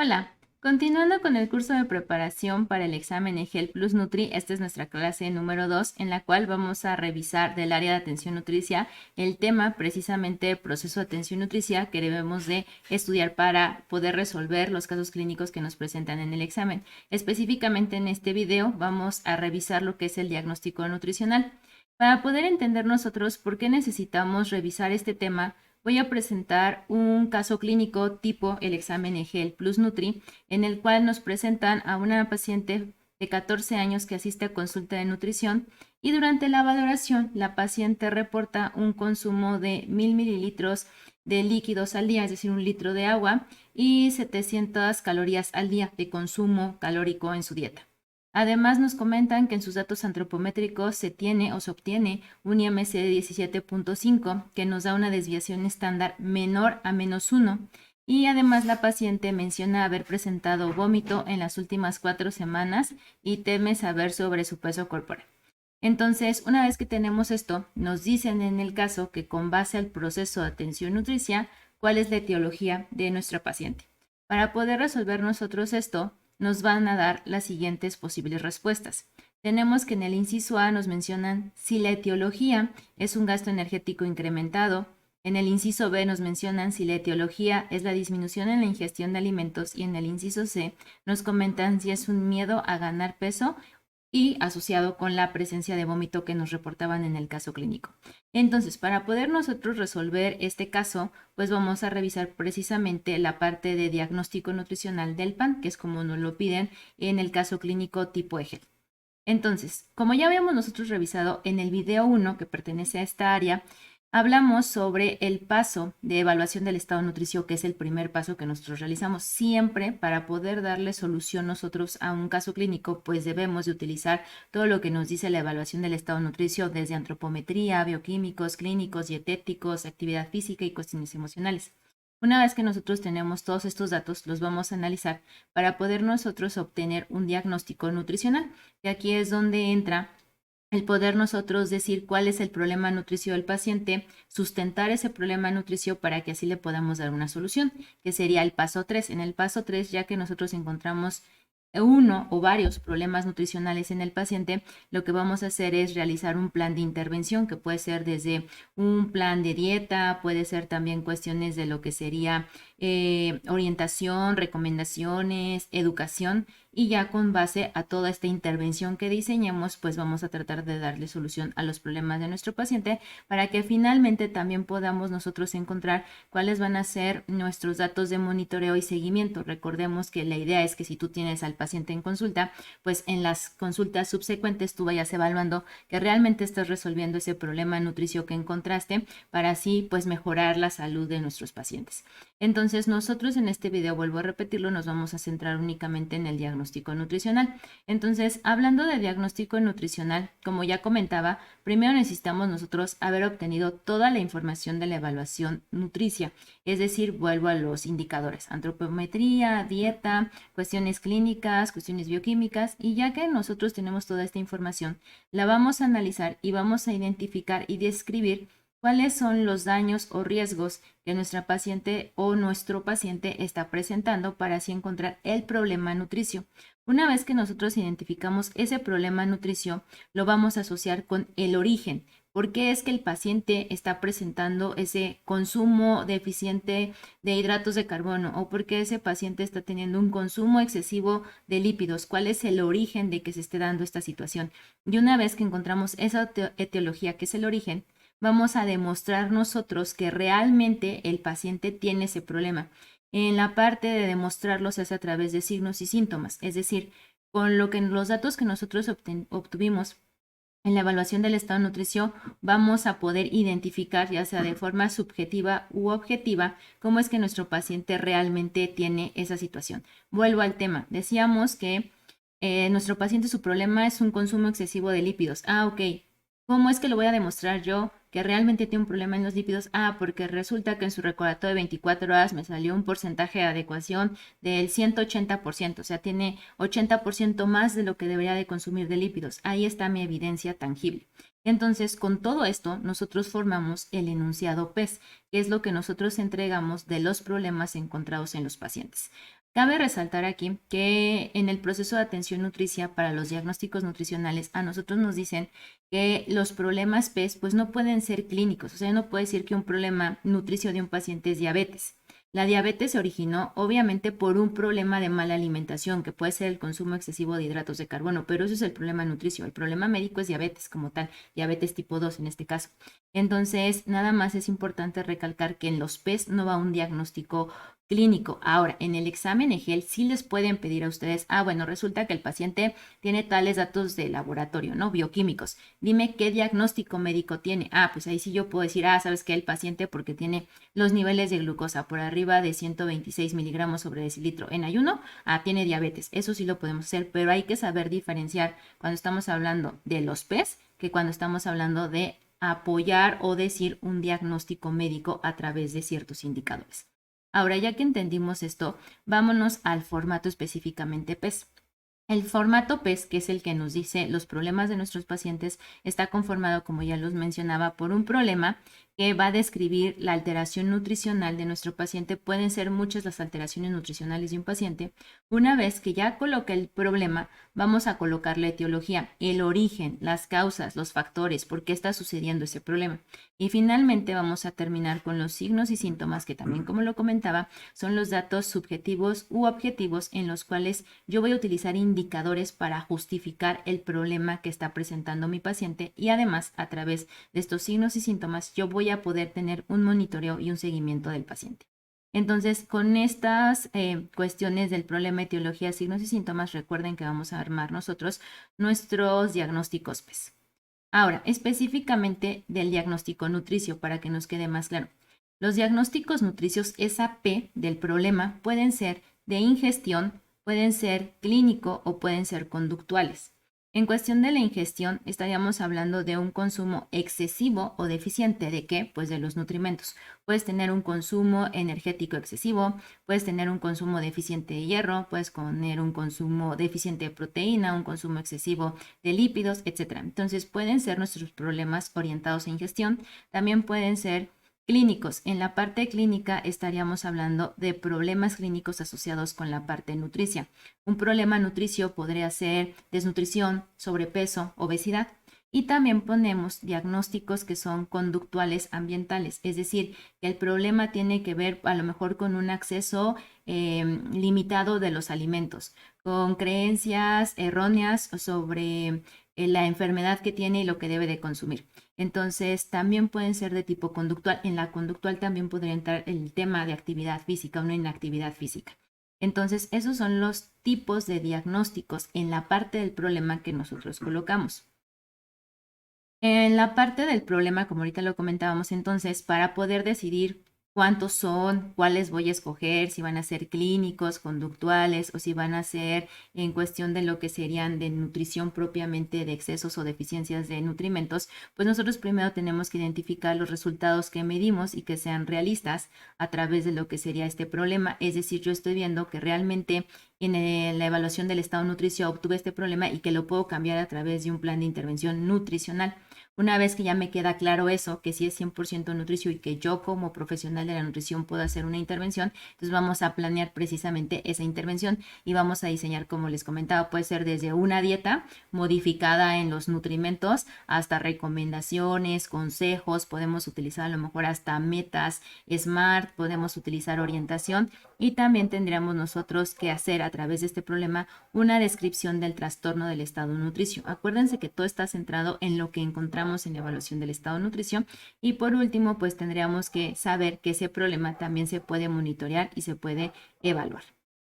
Hola, continuando con el curso de preparación para el examen EGEL Plus Nutri, esta es nuestra clase número 2 en la cual vamos a revisar del área de atención nutricia el tema precisamente proceso de atención nutricia que debemos de estudiar para poder resolver los casos clínicos que nos presentan en el examen. Específicamente en este video vamos a revisar lo que es el diagnóstico nutricional. Para poder entender nosotros por qué necesitamos revisar este tema, voy a presentar un caso clínico tipo el examen EGEL Plus Nutri, en el cual nos presentan a una paciente de 14 años que asiste a consulta de nutrición y durante la valoración la paciente reporta un consumo de 1000 mililitros de líquidos al día, es decir, un litro de agua y 700 calorías al día de consumo calórico en su dieta. Además, nos comentan que en sus datos antropométricos se tiene o se obtiene un IMC de 17.5, que nos da una desviación estándar menor a -1. Y además la paciente menciona haber presentado vómito en las últimas 4 semanas y teme saber sobre su peso corporal. Entonces, una vez que tenemos esto, nos dicen en el caso que con base al proceso de atención nutricia, cuál es la etiología de nuestra paciente. Para poder resolver nosotros esto, nos van a dar las siguientes posibles respuestas. Tenemos que en el inciso A nos mencionan si la etiología es un gasto energético incrementado. En el inciso B nos mencionan si la etiología es la disminución en la ingestión de alimentos y en el inciso C nos comentan si es un miedo a ganar peso y asociado con la presencia de vómito que nos reportaban en el caso clínico. Entonces, para poder nosotros resolver este caso, pues vamos a revisar precisamente la parte de diagnóstico nutricional del PAN, que es como nos lo piden en el caso clínico tipo EGEL. Entonces, como ya habíamos nosotros revisado en el video 1 que pertenece a esta área, hablamos sobre el paso de evaluación del estado nutricio, que es el primer paso que nosotros realizamos. Siempre para poder darle solución nosotros a un caso clínico, pues debemos de utilizar todo lo que nos dice la evaluación del estado nutricio, desde antropometría, bioquímicos, clínicos, dietéticos, actividad física y cuestiones emocionales. Una vez que nosotros tenemos todos estos datos, los vamos a analizar para poder nosotros obtener un diagnóstico nutricional. Y aquí es donde entra el poder nosotros decir cuál es el problema nutricio del paciente, sustentar ese problema nutricio para que así le podamos dar una solución, que sería el paso 3. En el paso 3, ya que nosotros encontramos uno o varios problemas nutricionales en el paciente, lo que vamos a hacer es realizar un plan de intervención que puede ser desde un plan de dieta, puede ser también cuestiones de lo que sería orientación, recomendaciones, educación, y ya con base a toda esta intervención que diseñemos, pues vamos a tratar de darle solución a los problemas de nuestro paciente para que finalmente también podamos nosotros encontrar cuáles van a ser nuestros datos de monitoreo y seguimiento. Recordemos que la idea es que si tú tienes al paciente en consulta, pues en las consultas subsecuentes tú vayas evaluando que realmente estás resolviendo ese problema nutricio que encontraste para así pues mejorar la salud de nuestros pacientes. Entonces nosotros en este video, vuelvo a repetirlo, nos vamos a centrar únicamente en el diagnóstico nutricional. Entonces, hablando de diagnóstico nutricional, como ya comentaba, primero necesitamos nosotros haber obtenido toda la información de la evaluación nutricia, es decir, vuelvo a los indicadores, antropometría, dieta, cuestiones clínicas, cuestiones bioquímicas, y ya que nosotros tenemos toda esta información, la vamos a analizar y vamos a identificar y describir cuáles son los daños o riesgos que nuestra paciente o nuestro paciente está presentando para así encontrar el problema nutricio. Una vez que nosotros identificamos ese problema nutricio, lo vamos a asociar con el origen. ¿Por qué es que el paciente está presentando ese consumo deficiente de hidratos de carbono? ¿O por qué ese paciente está teniendo un consumo excesivo de lípidos? ¿Cuál es el origen de que se esté dando esta situación? Y una vez que encontramos esa etiología, que es el origen, vamos a demostrar nosotros que realmente el paciente tiene ese problema. En la parte de demostrarlo se hace a través de signos y síntomas, es decir, con lo que los datos que nosotros obtuvimos en la evaluación del estado de nutrición vamos a poder identificar, ya sea de forma subjetiva u objetiva, cómo es que nuestro paciente realmente tiene esa situación. Vuelvo al tema. Decíamos que nuestro paciente, su problema es un consumo excesivo de lípidos. Ok. ¿Cómo es que lo voy a demostrar yo que realmente tiene un problema en los lípidos? Porque resulta que en su recordatorio de 24 horas me salió un porcentaje de adecuación del 180%, o sea, tiene 80% más de lo que debería de consumir de lípidos. Ahí está mi evidencia tangible. Entonces, con todo esto, nosotros formamos el enunciado PES, que es lo que nosotros entregamos de los problemas encontrados en los pacientes. Cabe resaltar aquí que en el proceso de atención nutricia para los diagnósticos nutricionales a nosotros nos dicen que los problemas PES pues no pueden ser clínicos, o sea, no puede decir que un problema nutricio de un paciente es diabetes. La diabetes se originó obviamente por un problema de mala alimentación, que puede ser el consumo excesivo de hidratos de carbono, pero eso es el problema nutricio. El problema médico es diabetes como tal, diabetes tipo 2 en este caso. Entonces, nada más es importante recalcar que en los PES no va un diagnóstico clínico. Ahora, en el examen EGEL sí les pueden pedir a ustedes, bueno, resulta que el paciente tiene tales datos de laboratorio, ¿no? Bioquímicos. Dime qué diagnóstico médico tiene. Pues ahí sí yo puedo decir, sabes que el paciente porque tiene los niveles de glucosa por arriba de 126 miligramos sobre decilitro en ayuno, tiene diabetes. Eso sí lo podemos hacer, pero hay que saber diferenciar cuando estamos hablando de los PES que cuando estamos hablando de apoyar o decir un diagnóstico médico a través de ciertos indicadores. Ahora, ya que entendimos esto, vámonos al formato específicamente PES. El formato PES, que es el que nos dice los problemas de nuestros pacientes, está conformado, como ya los mencionaba, por un problema que va a describir la alteración nutricional de nuestro paciente. Pueden ser muchas las alteraciones nutricionales de un paciente. Una vez que ya coloque el problema, vamos a colocar la etiología, el origen, las causas, los factores, por qué está sucediendo ese problema. Y finalmente vamos a terminar con los signos y síntomas, que también, como lo comentaba, son los datos subjetivos u objetivos en los cuales yo voy a utilizar indicadores para justificar el problema que está presentando mi paciente, y además a través de estos signos y síntomas yo voy a poder tener un monitoreo y un seguimiento del paciente. Entonces, con estas cuestiones del problema, etiología, signos y síntomas, recuerden que vamos a armar nosotros nuestros diagnósticos PES. Ahora, específicamente del diagnóstico nutricio, para que nos quede más claro. Los diagnósticos nutricios, esa P del problema, pueden ser de ingestión, pueden ser clínico o pueden ser conductuales. En cuestión de la ingestión, estaríamos hablando de un consumo excesivo o deficiente. ¿De qué? Pues de los nutrimentos. Puedes tener un consumo energético excesivo, puedes tener un consumo deficiente de hierro, puedes tener un consumo deficiente de proteína, un consumo excesivo de lípidos, etc. Entonces pueden ser nuestros problemas orientados a ingestión. También pueden ser clínicos. En la parte clínica estaríamos hablando de problemas clínicos asociados con la parte nutricia. Un problema nutricio podría ser desnutrición, sobrepeso, obesidad. Y también ponemos diagnósticos que son conductuales ambientales, es decir, que el problema tiene que ver a lo mejor con un acceso limitado de los alimentos, con creencias erróneas sobre la enfermedad que tiene y lo que debe de consumir. Entonces, también pueden ser de tipo conductual. En la conductual también podría entrar el tema de actividad física, una inactividad física. Entonces, esos son los tipos de diagnósticos en la parte del problema que nosotros colocamos. En la parte del problema, como ahorita lo comentábamos, entonces, para poder decidir cuántos son, cuáles voy a escoger, si van a ser clínicos, conductuales o si van a ser en cuestión de lo que serían de nutrición propiamente de excesos o deficiencias de nutrimentos, pues nosotros primero tenemos que identificar los resultados que medimos y que sean realistas a través de lo que sería este problema. Es decir, yo estoy viendo que realmente en la evaluación del estado nutricio obtuve este problema y que lo puedo cambiar a través de un plan de intervención nutricional. Una vez que ya me queda claro eso, que sí es 100% nutricio y que yo como profesional de la nutrición puedo hacer una intervención, entonces vamos a planear precisamente esa intervención y vamos a diseñar, como les comentaba, puede ser desde una dieta modificada en los nutrimentos hasta recomendaciones, consejos, podemos utilizar a lo mejor hasta metas SMART, podemos utilizar orientación y también tendríamos nosotros que hacer a través de este problema una descripción del trastorno del estado nutricio. Acuérdense que todo está centrado en lo que encontramos en la evaluación del estado nutricio. Y por último, pues tendríamos que saber que ese problema también se puede monitorear y se puede evaluar.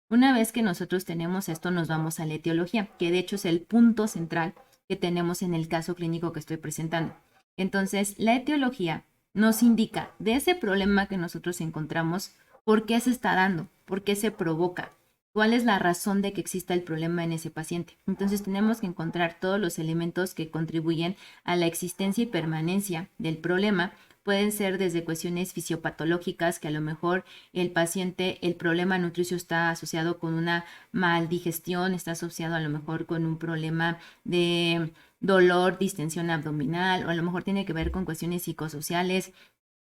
Una vez que nosotros tenemos esto, nos vamos a la etiología, que de hecho es el punto central que tenemos en el caso clínico que estoy presentando. Entonces, la etiología nos indica de ese problema que nosotros encontramos, por qué se está dando, por qué se provoca, cuál es la razón de que exista el problema en ese paciente. Entonces tenemos que encontrar todos los elementos que contribuyen a la existencia y permanencia del problema. Pueden ser desde cuestiones fisiopatológicas, que a lo mejor el paciente, el problema nutricio está asociado con una maldigestión, está asociado a lo mejor con un problema de dolor, distensión abdominal, o a lo mejor tiene que ver con cuestiones psicosociales,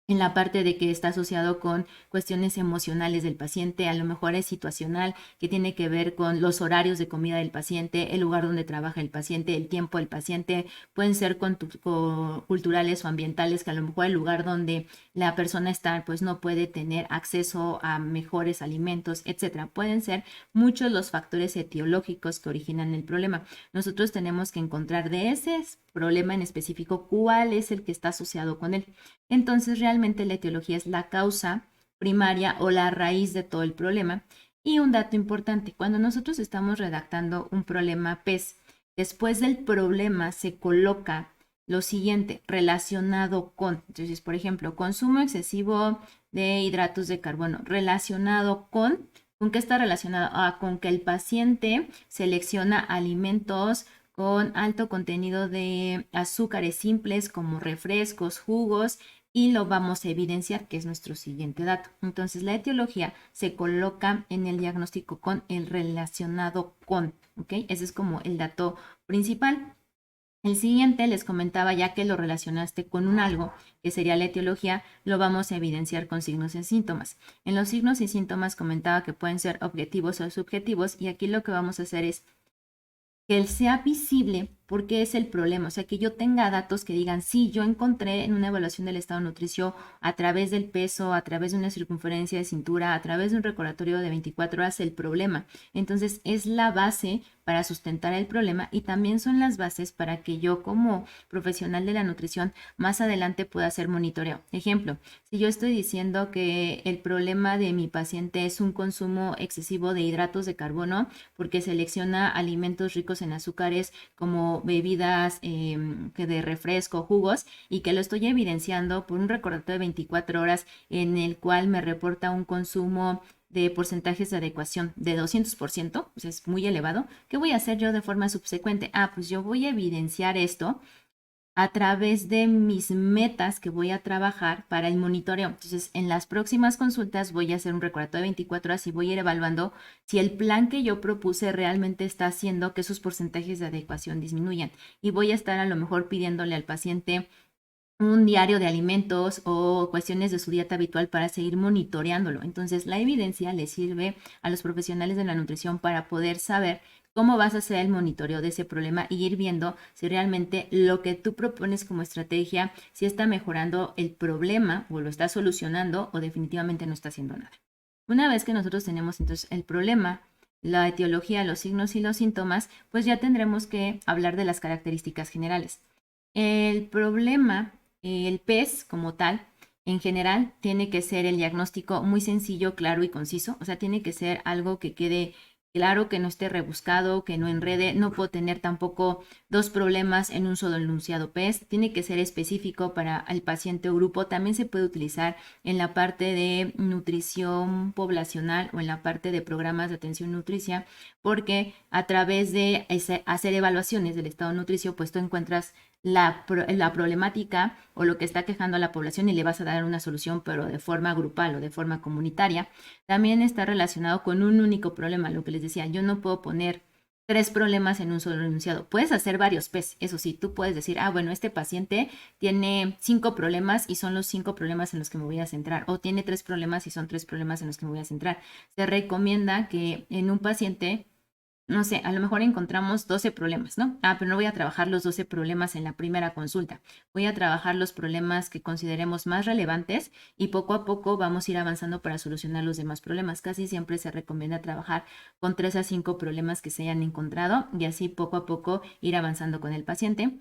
en la parte de que está asociado con cuestiones emocionales del paciente, a lo mejor es situacional, que tiene que ver con los horarios de comida del paciente, el lugar donde trabaja el paciente, el tiempo del paciente, pueden ser culturales o ambientales, que a lo mejor el lugar donde la persona está pues no puede tener acceso a mejores alimentos, etcétera. Pueden ser muchos los factores etiológicos que originan el problema. Nosotros tenemos que encontrar de ese problema en específico cuál es el que está asociado con él. Entonces, realmente la etiología es la causa primaria o la raíz de todo el problema. Y un dato importante, cuando nosotros estamos redactando un problema PES, después del problema se coloca lo siguiente relacionado con, entonces, por ejemplo, consumo excesivo de hidratos de carbono, relacionado ¿con qué está relacionado? Con que el paciente selecciona alimentos con alto contenido de azúcares simples como refrescos, jugos, y lo vamos a evidenciar, que es nuestro siguiente dato. Entonces, la etiología se coloca en el diagnóstico con el relacionado con, ¿ok? Ese es como el dato principal. El siguiente, les comentaba, ya que lo relacionaste con un algo, que sería la etiología, lo vamos a evidenciar con signos y síntomas. En los signos y síntomas comentaba que pueden ser objetivos o subjetivos, y aquí lo que vamos a hacer es que él sea visible porque es el problema, o sea, que yo tenga datos que digan, sí, yo encontré en una evaluación del estado nutricio a través del peso, a través de una circunferencia de cintura, a través de un recordatorio de 24 horas el problema. Entonces, es la base para sustentar el problema y también son las bases para que yo como profesional de la nutrición más adelante pueda hacer monitoreo. Ejemplo, si yo estoy diciendo que el problema de mi paciente es un consumo excesivo de hidratos de carbono porque selecciona alimentos ricos en azúcares como bebidas que de refresco, jugos, y que lo estoy evidenciando por un recordatorio de 24 horas en el cual me reporta un consumo de porcentajes de adecuación de 200%, o sea, es muy elevado. ¿Qué voy a hacer yo de forma subsecuente? Pues yo voy a evidenciar esto a través de mis metas que voy a trabajar para el monitoreo. Entonces, en las próximas consultas voy a hacer un recordatorio de 24 horas y voy a ir evaluando si el plan que yo propuse realmente está haciendo que sus porcentajes de adecuación disminuyan. Y voy a estar a lo mejor pidiéndole al paciente un diario de alimentos o cuestiones de su dieta habitual para seguir monitoreándolo. Entonces, la evidencia le sirve a los profesionales de la nutrición para poder saber cómo vas a hacer el monitoreo de ese problema y ir viendo si realmente lo que tú propones como estrategia, si está mejorando el problema o lo está solucionando o definitivamente no está haciendo nada. Una vez que nosotros tenemos entonces el problema, la etiología, los signos y los síntomas, pues ya tendremos que hablar de las características generales. El problema, el PES como tal, en general, tiene que ser el diagnóstico muy sencillo, claro y conciso. O sea, tiene que ser algo que quede claro, que no esté rebuscado, que no enrede. No puedo tener tampoco dos problemas en un solo enunciado PES. Tiene que ser específico para el paciente o grupo. También se puede utilizar en la parte de nutrición poblacional o en la parte de programas de atención nutricia, porque a través de hacer evaluaciones del estado nutricio, pues tú encuentras la problemática o lo que está quejando a la población y le vas a dar una solución, pero de forma grupal o de forma comunitaria. También está relacionado con un único problema, lo que les decía, yo no puedo poner 3 problemas en un solo enunciado. Puedes hacer varios PES, eso sí, tú puedes decir, bueno, este paciente tiene 5 problemas y son los 5 problemas en los que me voy a centrar, o tiene 3 problemas y son 3 problemas en los que me voy a centrar. Se recomienda que en un paciente, no sé, a lo mejor encontramos 12 problemas, ¿no? Pero no voy a trabajar los 12 problemas en la primera consulta. Voy a trabajar los problemas que consideremos más relevantes y poco a poco vamos a ir avanzando para solucionar los demás problemas. Casi siempre se recomienda trabajar con 3 a 5 problemas que se hayan encontrado y así poco a poco ir avanzando con el paciente.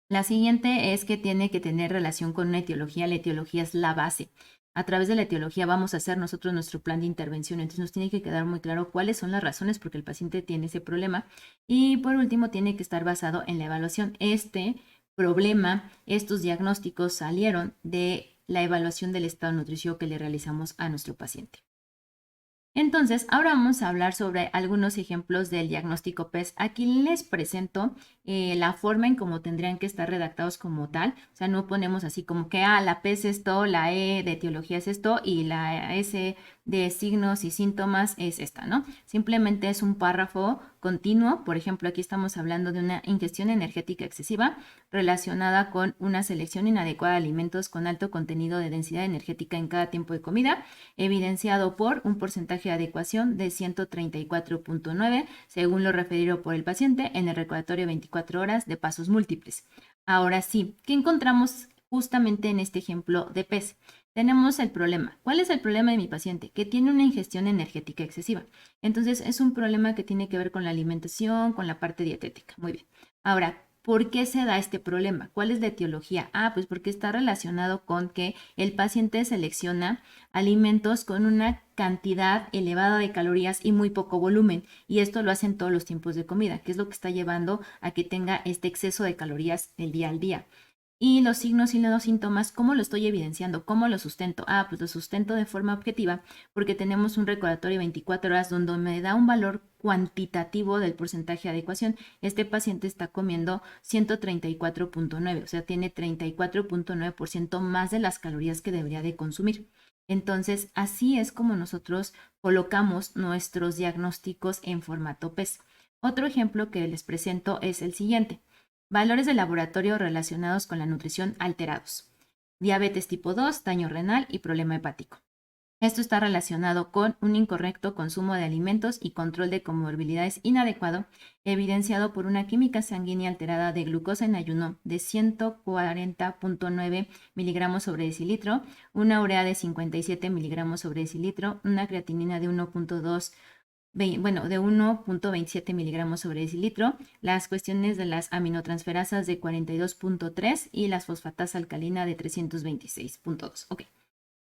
La siguiente es que tiene que tener relación con una etiología. La etiología es la base. A través de la etiología vamos a hacer nosotros nuestro plan de intervención. Entonces nos tiene que quedar muy claro cuáles son las razones por que el paciente tiene ese problema. Y por último, tiene que estar basado en la evaluación. Este problema, estos diagnósticos salieron de la evaluación del estado nutricio que le realizamos a nuestro paciente. Entonces, ahora vamos a hablar sobre algunos ejemplos del diagnóstico PES. Aquí les presento la forma en cómo tendrían que estar redactados como tal. O sea, no ponemos así como que, la P es esto, la E de etiología es esto y la S de signos y síntomas es esta, ¿no? Simplemente es un párrafo continuo. Por ejemplo, aquí estamos hablando de una ingestión energética excesiva relacionada con una selección inadecuada de alimentos con alto contenido de densidad energética en cada tiempo de comida, evidenciado por un porcentaje de adecuación de 134.9, según lo referido por el paciente en el recordatorio 24 horas de pasos múltiples. Ahora sí, ¿qué encontramos justamente en este ejemplo de PES? Tenemos el problema. ¿Cuál es el problema de mi paciente? Que tiene una ingestión energética excesiva. Entonces, es un problema que tiene que ver con la alimentación, con la parte dietética. Muy bien. Ahora, ¿por qué se da este problema? ¿Cuál es la etiología? Pues porque está relacionado con que el paciente selecciona alimentos con una cantidad elevada de calorías y muy poco volumen. Y esto lo hacen todos los tiempos de comida, que es lo que está llevando a que tenga este exceso de calorías del día al día. Y los signos y los síntomas, ¿cómo lo estoy evidenciando? ¿Cómo lo sustento? Pues lo sustento de forma objetiva porque tenemos un recordatorio de 24 horas donde me da un valor cuantitativo del porcentaje de adecuación. Este paciente está comiendo 134.9, o sea, tiene 34.9% más de las calorías que debería de consumir. Entonces, así es como nosotros colocamos nuestros diagnósticos en formato PES. Otro ejemplo que les presento es el siguiente. Valores de laboratorio relacionados con la nutrición alterados. Diabetes tipo 2, daño renal y problema hepático. Esto está relacionado con un incorrecto consumo de alimentos y control de comorbilidades inadecuado, evidenciado por una química sanguínea alterada de glucosa en ayuno de 140.9 miligramos sobre decilitro, una urea de 57 miligramos sobre decilitro, una creatinina de 1.2 de 1.27 miligramos sobre decilitro, las cuestiones de las aminotransferasas de 42.3 y las fosfatasa alcalina de 326.2. Ok,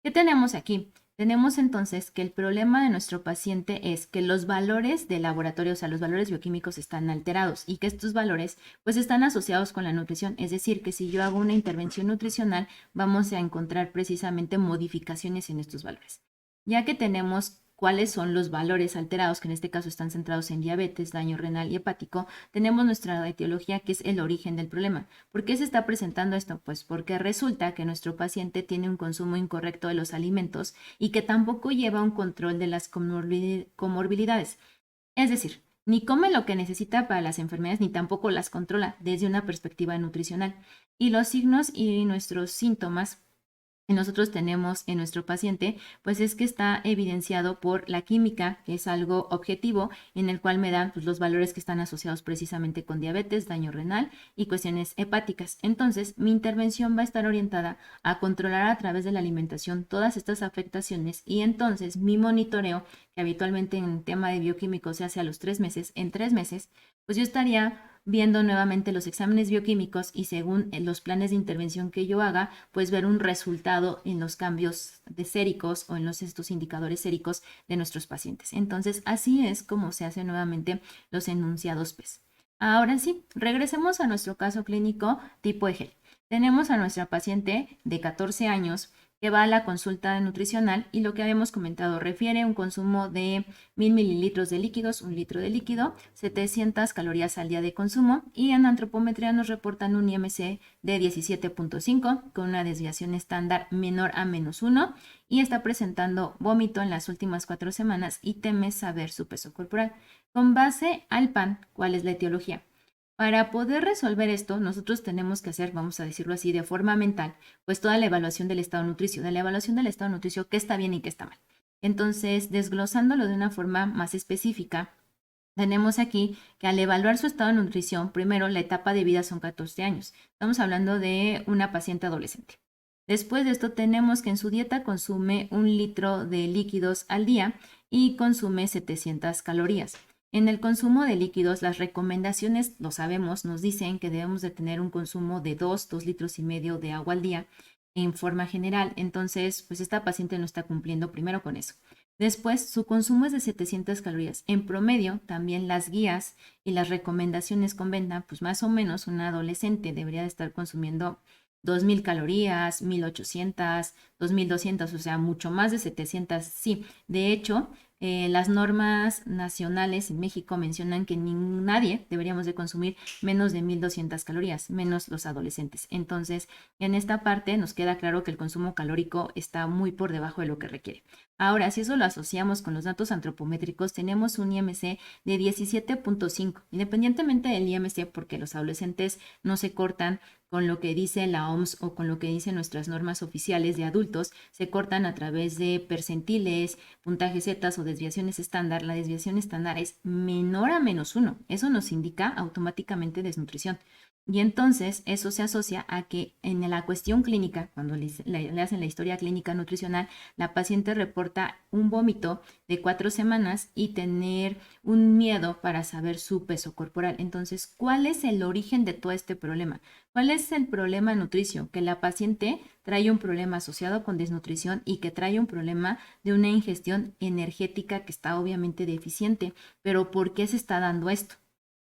¿qué tenemos aquí? Tenemos entonces que el problema de nuestro paciente es que los valores de laboratorio, o sea, los valores bioquímicos están alterados y que estos valores pues están asociados con la nutrición. Es decir, que si yo hago una intervención nutricional, vamos a encontrar precisamente modificaciones en estos valores. Ya que tenemos cuáles son los valores alterados, que en este caso están centrados en diabetes, daño renal y hepático, tenemos nuestra etiología que es el origen del problema. ¿Por qué se está presentando esto? Pues porque resulta que nuestro paciente tiene un consumo incorrecto de los alimentos y que tampoco lleva un control de las comorbilidades. Es decir, ni come lo que necesita para las enfermedades, ni tampoco las controla desde una perspectiva nutricional. Y los signos y nuestros síntomas que nosotros tenemos en nuestro paciente, pues es que está evidenciado por la química, que es algo objetivo, en el cual me dan pues, los valores que están asociados precisamente con diabetes, daño renal y cuestiones hepáticas. Entonces, mi intervención va a estar orientada a controlar a través de la alimentación todas estas afectaciones y entonces mi monitoreo, que habitualmente en tema de bioquímicos se hace a los 3 meses, en 3 meses, pues yo estaría viendo nuevamente los exámenes bioquímicos y según los planes de intervención que yo haga, pues ver un resultado en los cambios de séricos o en estos indicadores séricos de nuestros pacientes. Entonces, así es como se hacen nuevamente los enunciados PES. Ahora sí, regresemos a nuestro caso clínico tipo EGEL. Tenemos a nuestra paciente de 14 años que va a la consulta nutricional y lo que habíamos comentado refiere un consumo de 1000 mililitros de líquidos, 1 litro de líquido, 700 calorías al día de consumo y en antropometría nos reportan un IMC de 17.5 con una desviación estándar menor a -1 y está presentando vómito en las últimas 4 semanas y teme saber su peso corporal. Con base al PAN, ¿cuál es la etiología? Para poder resolver esto, nosotros tenemos que hacer, vamos a decirlo así, de forma mental, pues toda la evaluación del estado nutricio, qué está bien y qué está mal. Entonces, desglosándolo de una forma más específica, tenemos aquí que al evaluar su estado de nutrición, primero la etapa de vida son 14 años. Estamos hablando de una paciente adolescente. Después de esto tenemos que en su dieta consume 1 litro de líquidos al día y consume 700 calorías. En el consumo de líquidos, las recomendaciones, lo sabemos, nos dicen que debemos de tener un consumo de 2 litros y medio de agua al día en forma general. Entonces, pues esta paciente no está cumpliendo primero con eso. Después, su consumo es de 700 calorías. En promedio, también las guías y las recomendaciones comentan, pues más o menos una adolescente debería de estar consumiendo 2000 calorías, 1800, 2200, o sea, mucho más de 700, sí. De hecho, Las normas nacionales en México mencionan que nadie deberíamos de consumir menos de 1200 calorías, menos los adolescentes. Entonces, en esta parte nos queda claro que el consumo calórico está muy por debajo de lo que requiere. Ahora, si eso lo asociamos con los datos antropométricos, tenemos un IMC de 17.5, independientemente del IMC, porque los adolescentes no se cortan con lo que dice la OMS o con lo que dicen nuestras normas oficiales de adultos, se cortan a través de percentiles, puntajes zetas o desviaciones estándar. La desviación estándar es menor a -1. Eso nos indica automáticamente desnutrición. Y entonces eso se asocia a que en la cuestión clínica, cuando le hacen la historia clínica nutricional, la paciente reporta un vómito de 4 semanas y tener un miedo para saber su peso corporal. Entonces, ¿cuál es el origen de todo este problema? ¿Cuál es el problema nutricio? Que la paciente trae un problema asociado con desnutrición y que trae un problema de una ingestión energética que está obviamente deficiente. Pero ¿por qué se está dando esto?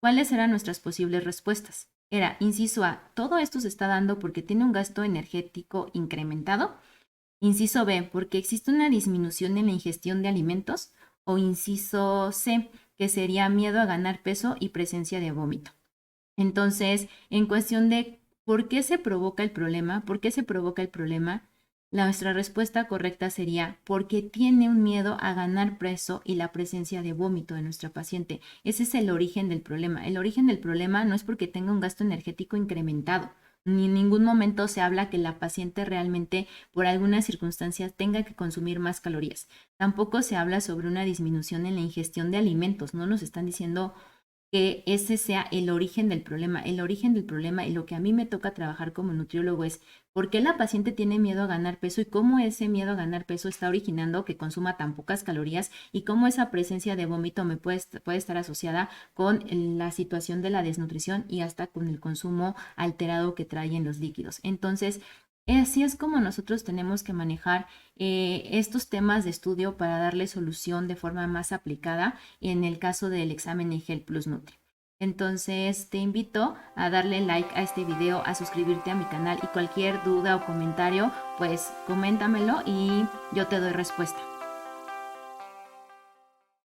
¿Cuáles eran nuestras posibles respuestas? Era, inciso A, todo esto se está dando porque tiene un gasto energético incrementado. Inciso B, porque existe una disminución en la ingestión de alimentos. O inciso C, que sería miedo a ganar peso y presencia de vómito. Entonces, en cuestión de por qué se provoca el problema, nuestra respuesta correcta sería porque tiene un miedo a ganar peso y la presencia de vómito de nuestra paciente. Ese es el origen del problema. El origen del problema no es porque tenga un gasto energético incrementado. Ni en ningún momento se habla que la paciente realmente por algunas circunstancias tenga que consumir más calorías. Tampoco se habla sobre una disminución en la ingestión de alimentos. No nos están diciendo que ese sea el origen del problema. El origen del problema y lo que a mí me toca trabajar como nutriólogo es por qué la paciente tiene miedo a ganar peso y cómo ese miedo a ganar peso está originando que consuma tan pocas calorías y cómo esa presencia de vómito me puede estar asociada con la situación de la desnutrición y hasta con el consumo alterado que traen los líquidos. Entonces, así es como nosotros tenemos que manejar estos temas de estudio para darle solución de forma más aplicada en el caso del examen EGEL Plus Nutri. Entonces te invito a darle like a este video, a suscribirte a mi canal y cualquier duda o comentario, pues coméntamelo y yo te doy respuesta.